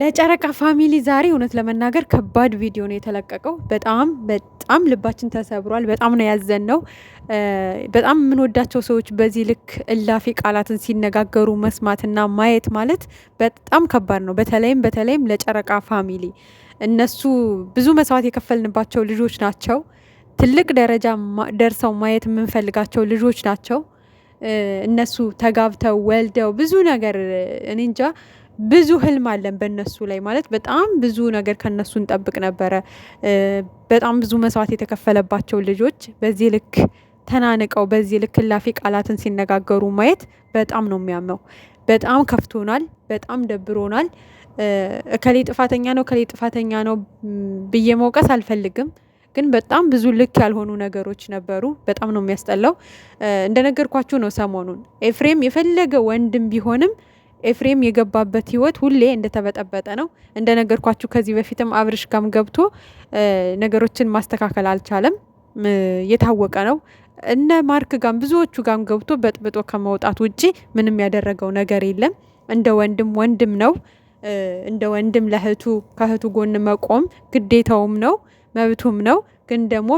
ለጨረቃ ፋሚሊ ዛሬ እውነት ለመናገር ከባድ ቪዲዮ ነው የተለቀቀው። በጣም ልባችን ተሰብሯል። በጣም ነው ያዘንነው። በጣም የምንወዳቸው ሰዎች በዚህ ልክ እላፊ ቃላትን ሲነጋገሩ መስማትና ማየት ማለት በጣም ከባድ ነው። በተለይም ለጨረቃ ፋሚሊ እነሱ ብዙ መስዋዕት የከፈልንባቸው ልጆች ናቸው። ትልቅ ደረጃ ደርሰው ማየት የምንፈልጋቸው ልጆች ናቸው። እነሱ ተጋብተው ወልደው ብዙ ነገር እኔ እንጃ ብዙ ህልም አለን በእነሱ ላይ ማለት በጣም ብዙ ነገር ከነሱ እንጠብቅ ነበረ። በጣም ብዙ መስዋዕት የተከፈለባቸው ልጆች በዚህ ልክ ተናንቀው በዚህ ልክ እላፊ ቃላትን ሲነጋገሩ ማየት በጣም ነው የሚያመው። በጣም ከፍቶናል። በጣም ደብሮናል። እከሌ ጥፋተኛ ነው እከሌ ጥፋተኛ ነው ብዬ መውቀስ አልፈልግም። ግን በጣም ብዙ ልክ ያልሆኑ ነገሮች ነበሩ። በጣም ነው የሚያስጠላው። እንደነገርኳችሁ ነው ሰሞኑን ኤፍሬም የፈለገ ወንድም ቢሆንም ኤፍሬም የገባበት ህይወት ሁሌ እንደተበጠበጠ ነው። እንደነገርኳችሁ ከዚህ በፊትም አብርሽ ጋም ገብቶ ነገሮችን ማስተካከል አልቻለም። የታወቀ ነው። እነ ማርክ ጋም ብዙዎቹ ጋም ገብቶ በጥብጦ ከመውጣት ውጪ ምንም ያደረገው ነገር የለም። እንደ ወንድም ነው። እንደ ወንድም ለእህቱ ከእህቱ ጎን መቆም ግዴታውም ነው መብቱም ነው። ግን ደግሞ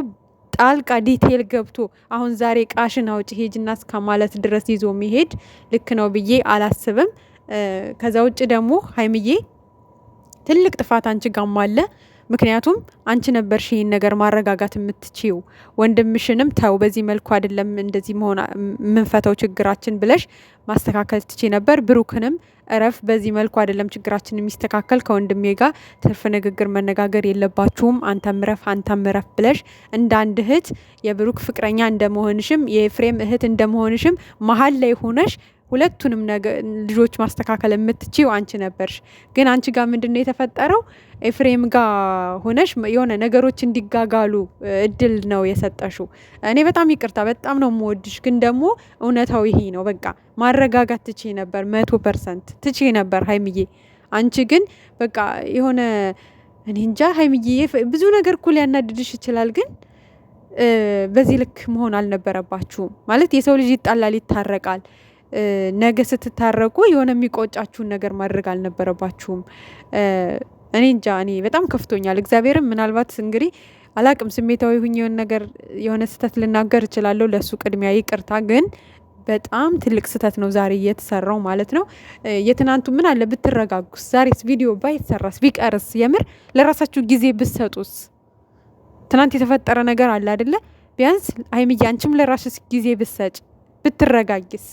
ጣልቃ ዲቴል ገብቶ አሁን ዛሬ ቃሽን አውጪ ሄጅና እስከ ማለት ድረስ ይዞ መሄድ ልክ ነው ብዬ አላስብም። ከዛ ውጭ ደግሞ ሀይምዬ ትልቅ ጥፋት አንቺ ጋም አለ። ምክንያቱም አንቺ ነበርሽ ይሄን ነገር ማረጋጋት የምትችይው። ወንድምሽንም ተው በዚህ መልኩ አይደለም እንደዚህ መሆን የምንፈተው ችግራችን ብለሽ ማስተካከል ትችይ ነበር። ብሩክንም እረፍ፣ በዚህ መልኩ አይደለም ችግራችን የሚስተካከል፣ ከወንድሜ ጋር ትርፍ ንግግር መነጋገር የለባችሁም፣ አንተም እረፍ ብለሽ እንደ አንድ እህት የብሩክ ፍቅረኛ እንደመሆንሽም የኤፍሬም እህት እንደመሆንሽም መሀል ላይ ሆነሽ ሁለቱንም ልጆች ማስተካከል የምትችይው አንቺ ነበርሽ። ግን አንቺ ጋር ምንድነው የተፈጠረው? ኤፍሬም ጋር ሆነሽ የሆነ ነገሮች እንዲጋጋሉ እድል ነው የሰጠሽው። እኔ በጣም ይቅርታ፣ በጣም ነው የምወድሽ፣ ግን ደግሞ እውነታው ይሄ ነው። በቃ ማረጋጋት ትችይ ነበር፣ 100% ትችይ ነበር ሀይምዬ። አንቺ ግን በቃ የሆነ እኔ እንጃ ሀይምዬ፣ ብዙ ነገር እኮ ሊያናድድሽ ይችላል፣ ግን በዚህ ልክ መሆን አልነበረባችሁም። ማለት የሰው ልጅ ይጣላል፣ ይታረቃል። ነገ ስትታረቁ የሆነ የሚቆጫችሁን ነገር ማድረግ አልነበረባችሁም። እኔ እንጃ፣ እኔ በጣም ከፍቶኛል። እግዚአብሔርም ምናልባት እንግዲህ አላቅም ስሜታዊ ሁኝ የሆነ ስህተት ልናገር እችላለሁ። ለሱ ቅድሚያ ይቅርታ። ግን በጣም ትልቅ ስህተት ነው ዛሬ እየተሰራው ማለት ነው። የትናንቱ ምን አለ ብትረጋጉስ? ዛሬስ ቪዲዮ ባይሰራስ ቢቀርስ? የምር ለራሳችሁ ጊዜ ብትሰጡስ? ትናንት የተፈጠረ ነገር አለ አይደለ? ቢያንስ ሀይሚዬ አንቺም ለራስሽ ጊዜ ብትሰጭ ብትረጋጊስ?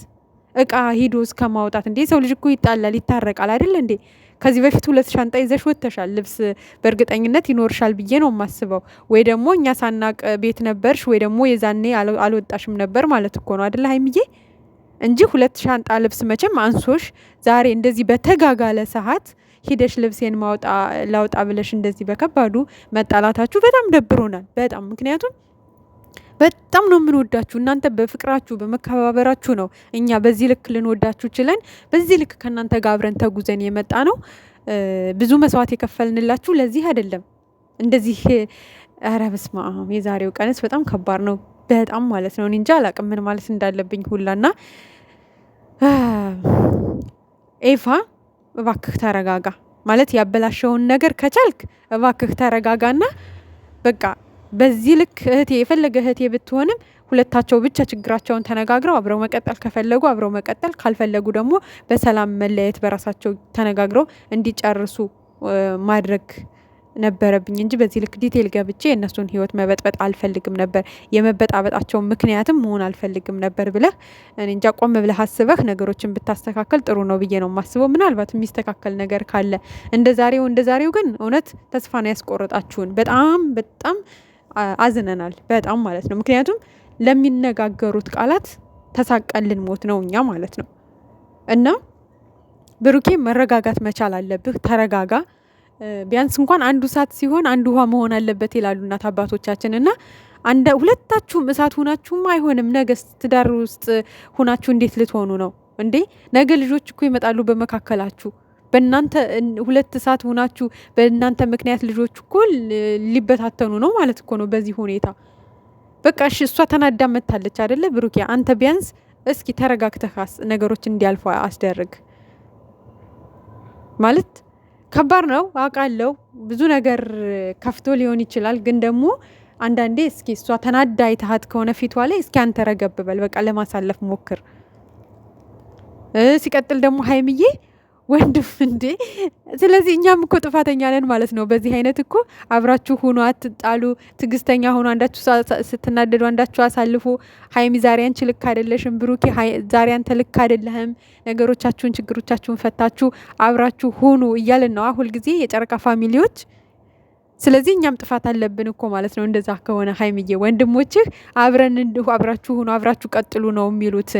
እቃ ሂዶ እስከ ማውጣት እንዴ! ሰው ልጅ እኮ ይጣላል ይታረቃል አይደል እንዴ? ከዚህ በፊት 2 ሻንጣ ይዘሽ ወጥተሻል። ልብስ በእርግጠኝነት ይኖርሻል ብዬ ነው የማስበው። ወይ ደግሞ እኛ ሳናቅ ቤት ነበርሽ፣ ወይ ደግሞ የዛኔ አልወጣሽም ነበር ማለት እኮ ነው አይደለ ሀይሚዬ? እንጂ 2 ሻንጣ ልብስ መቼም አንሶሽ ዛሬ እንደዚህ በተጋጋለ ሰዓት ሂደሽ ልብሴን ላውጣ ብለሽ እንደዚህ በከባዱ መጣላታችሁ በጣም ደብሮናል። በጣም ምክንያቱም በጣም ነው የምንወዳችሁ። እናንተ በፍቅራችሁ በመከባበራችሁ ነው እኛ በዚህ ልክ ልንወዳችሁ ችለን በዚህ ልክ ከእናንተ ጋር አብረን ተጉዘን የመጣ ነው። ብዙ መስዋዕት የከፈልንላችሁ ለዚህ አይደለም። እንደዚህ ኧረ በስመ አብ! የዛሬው ቀንስ በጣም ከባድ ነው። በጣም ማለት ነው። እኔ እንጃ አላቅም ምን ማለት እንዳለብኝ ሁላና ኤፋ እባክህ ተረጋጋ። ማለት ያበላሸውን ነገር ከቻልክ እባክህ ተረጋጋና በቃ በዚህ ልክ እህቴ የፈለገ እህቴ ብትሆንም ሁለታቸው ብቻ ችግራቸውን ተነጋግረው አብረው መቀጠል ከፈለጉ አብረው መቀጠል፣ ካልፈለጉ ደግሞ በሰላም መለያየት በራሳቸው ተነጋግረው እንዲጨርሱ ማድረግ ነበረብኝ እንጂ በዚህ ልክ ዲቴል ገብቼ የእነሱን ህይወት መበጥበጥ አልፈልግም ነበር። የመበጣበጣቸው ምክንያትም መሆን አልፈልግም ነበር ብለህ እኔ እንጃ ቆም ብለህ አስበህ ነገሮችን ብታስተካከል ጥሩ ነው ብዬ ነው የማስበው። ምናልባት የሚስተካከል ነገር ካለ እንደ ዛሬው ግን እውነት ተስፋ ነው ያስቆረጣችሁን። በጣም አዝነናል። በጣም ማለት ነው። ምክንያቱም ለሚነጋገሩት ቃላት ተሳቀልን ሞት ነው እኛ ማለት ነው። እና ብሩኬ መረጋጋት መቻል አለብህ። ተረጋጋ። ቢያንስ እንኳን አንዱ እሳት ሲሆን አንዱ ውሃ መሆን አለበት ይላሉ እናት አባቶቻችን። እና ሁለታችሁም እሳት ሁናችሁም አይሆንም። ነገ ትዳር ውስጥ ሁናችሁ እንዴት ልትሆኑ ነው እንዴ? ነገ ልጆች እኮ ይመጣሉ በመካከላችሁ። በእናንተ ሁለት እሳት ሆናችሁ በእናንተ ምክንያት ልጆች እኮ ሊበታተኑ ነው ማለት እኮ ነው በዚህ ሁኔታ። በቃ እሺ እሷ ተናዳ መታለች አይደለ ብሩኬ? አንተ ቢያንስ እስኪ ተረጋግተህ ነገሮች እንዲያልፉ አስደርግ ማለት ከባድ ነው አውቃለሁ። ብዙ ነገር ከፍቶ ሊሆን ይችላል። ግን ደግሞ አንዳንዴ እስኪ እሷ ተናዳ አይተሃት ከሆነ ፊቷ ላይ እስኪ አንተ ረገብ በል፣ በቃ ለማሳለፍ ሞክር። ሲቀጥል ደግሞ ሀይምዬ ወንድም እንዴ! ስለዚህ እኛም እኮ ጥፋተኛ ነን ማለት ነው። በዚህ አይነት እኮ አብራችሁ ሁኑ፣ አትጣሉ፣ ትዕግስተኛ ሁኑ። አንዳችሁ ስትናደዱ አንዳችሁ አሳልፉ። ሀይሚ ዛሬ አንቺ ልክ አይደለሽም፣ ብሩኬ ዛሬ አንተ ልክ አይደለህም፣ ነገሮቻችሁን ችግሮቻችሁን ፈታችሁ አብራችሁ ሁኑ እያልን ነው ሁል ጊዜ የጨረቃ ፋሚሊዎች። ስለዚህ እኛም ጥፋት አለብን እኮ ማለት ነው። እንደዛ ከሆነ ሀይሚዬ ወንድሞችህ አብረን እንዲሁ አብራችሁ ሁኑ፣ አብራችሁ ቀጥሉ ነው የሚሉት።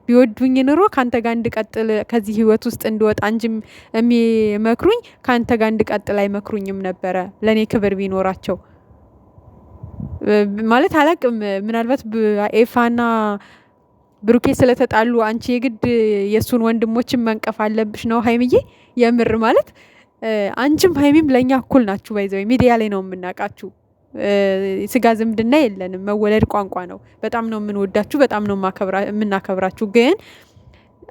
ቢወዱኝ ኑሮ ከአንተ ጋር እንድቀጥል ከዚህ ህይወት ውስጥ እንድወጣ እንጂ የሚመክሩኝ ከአንተ ጋር እንድቀጥል አይመክሩኝም ነበረ። ለእኔ ክብር ቢኖራቸው ማለት አላቅም። ምናልባት ኤፋና ብሩኬ ስለተጣሉ አንቺ የግድ የእሱን ወንድሞችን መንቀፍ አለብሽ ነው ሀይምዬ? የምር ማለት አንቺም ሀይሚም ለእኛ እኩል ናችሁ። ባይዘው ሚዲያ ላይ ነው የምናውቃችሁ። ስጋ ዝምድና የለንም። መወለድ ቋንቋ ነው። በጣም ነው የምንወዳችሁ፣ በጣም ነው የምናከብራችሁ። ግን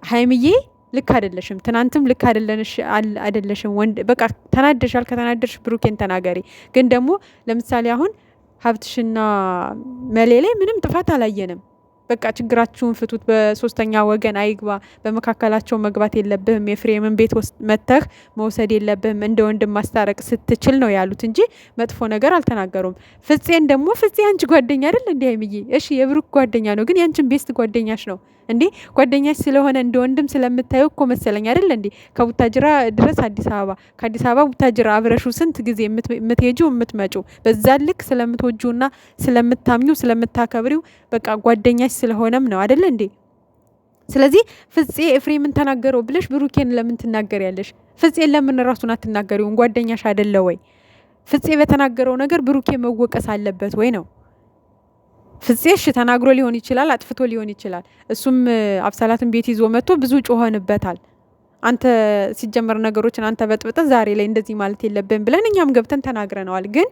ሀይምዬ ልክ አይደለሽም። ትናንትም ልክ አይደለሽም። ወንድ በቃ ተናደሻል። ከተናደርሽ ብሩኬን ተናገሪ። ግን ደግሞ ለምሳሌ አሁን ሀብትሽና መሌ ላይ ምንም ጥፋት አላየንም። በቃ ችግራችሁን ፍቱት። በሶስተኛ ወገን አይግባ። በመካከላቸው መግባት የለብህም። የፍሬምን ቤት መተህ መውሰድ የለብህም። እንደ ወንድም ማስታረቅ ስትችል ነው ያሉት እንጂ መጥፎ ነገር አልተናገሩም። ፍፄን ደግሞ ፍፄ አንቺ ጓደኛ አይደል እንዴ ሀይሚዬ? እሺ የብሩክ ጓደኛ ነው፣ ግን ያንቺን ቤስት ጓደኛሽ ነው እንዴ? ጓደኛሽ ስለሆነ እንደ ወንድም ስለምታየው እኮ መሰለኝ አይደል እንዴ? ከቡታጅራ ድረስ አዲስ አበባ፣ ከአዲስ አበባ ቡታጅራ አብረሹ ስንት ጊዜ የምትሄጂው የምትመጪው፣ በዛ ልክ ስለምትወጂውና ስለምታምኙ ስለምታከብሪው በቃ ጓደኛሽ ስለሆነም ነው አይደል እንዴ? ስለዚህ ፍፄ ኤፍሬምን ተናገረው ብለሽ ብሩኬን ለምን ትናገሪያለሽ? ፍፄን ለምን ራሱን አትናገሪውን? ጓደኛሽ አይደለ ወይ? ፍፄ በተናገረው ነገር ብሩኬ መወቀስ አለበት ወይ ነው? ፍፄ እሺ ተናግሮ ሊሆን ይችላል፣ አጥፍቶ ሊሆን ይችላል። እሱም አብሳላትን ቤት ይዞ መጥቶ ብዙ ጮኸንበታል። አንተ ሲጀመር ነገሮችን አንተ በጥብጠ ዛሬ ላይ እንደዚህ ማለት የለብን ብለን እኛም ገብተን ተናግረነዋል። ግን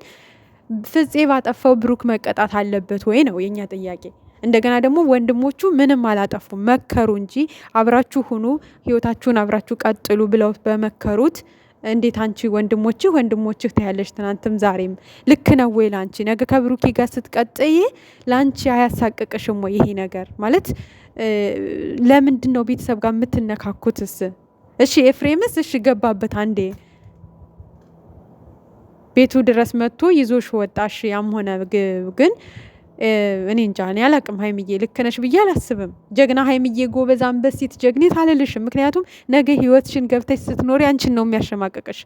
ፍፄ ባጠፋው ብሩክ መቀጣት አለበት ወይ ነው የኛ ጥያቄ። እንደገና ደግሞ ወንድሞቹ ምንም አላጠፉም፣ መከሩ እንጂ አብራችሁ ሁኑ፣ ህይወታችሁን አብራችሁ ቀጥሉ ብለው በመከሩት እንዴት አንቺ ወንድሞችህ ታያለሽ? ትናንትም ዛሬም ልክ ነው ወይ ላንቺ? ነገ ከብሩኬ ጋር ስትቀጥይ ላንቺ አያሳቅቅሽም ወይ? ይሄ ነገር ማለት ለምንድን ነው ቤተሰብ ጋር የምትነካኩትስ? እሺ ኤፍሬምስ እሺ ገባበት አንዴ ቤቱ ድረስ መጥቶ ይዞሽ ወጣሽ። ያም ሆነ ግን እኔ እንጃ እኔ አላቅም። ሀይምዬ ልክ ነሽ ብዬ አላስብም። ጀግና ሀይምዬ ጎበዝ አንበሲት ጀግኔት አልልሽም። ምክንያቱም ነገ ህይወትሽን ገብተሽ ስትኖሪ አንቺን ነው የሚያሸማቀቅሽ።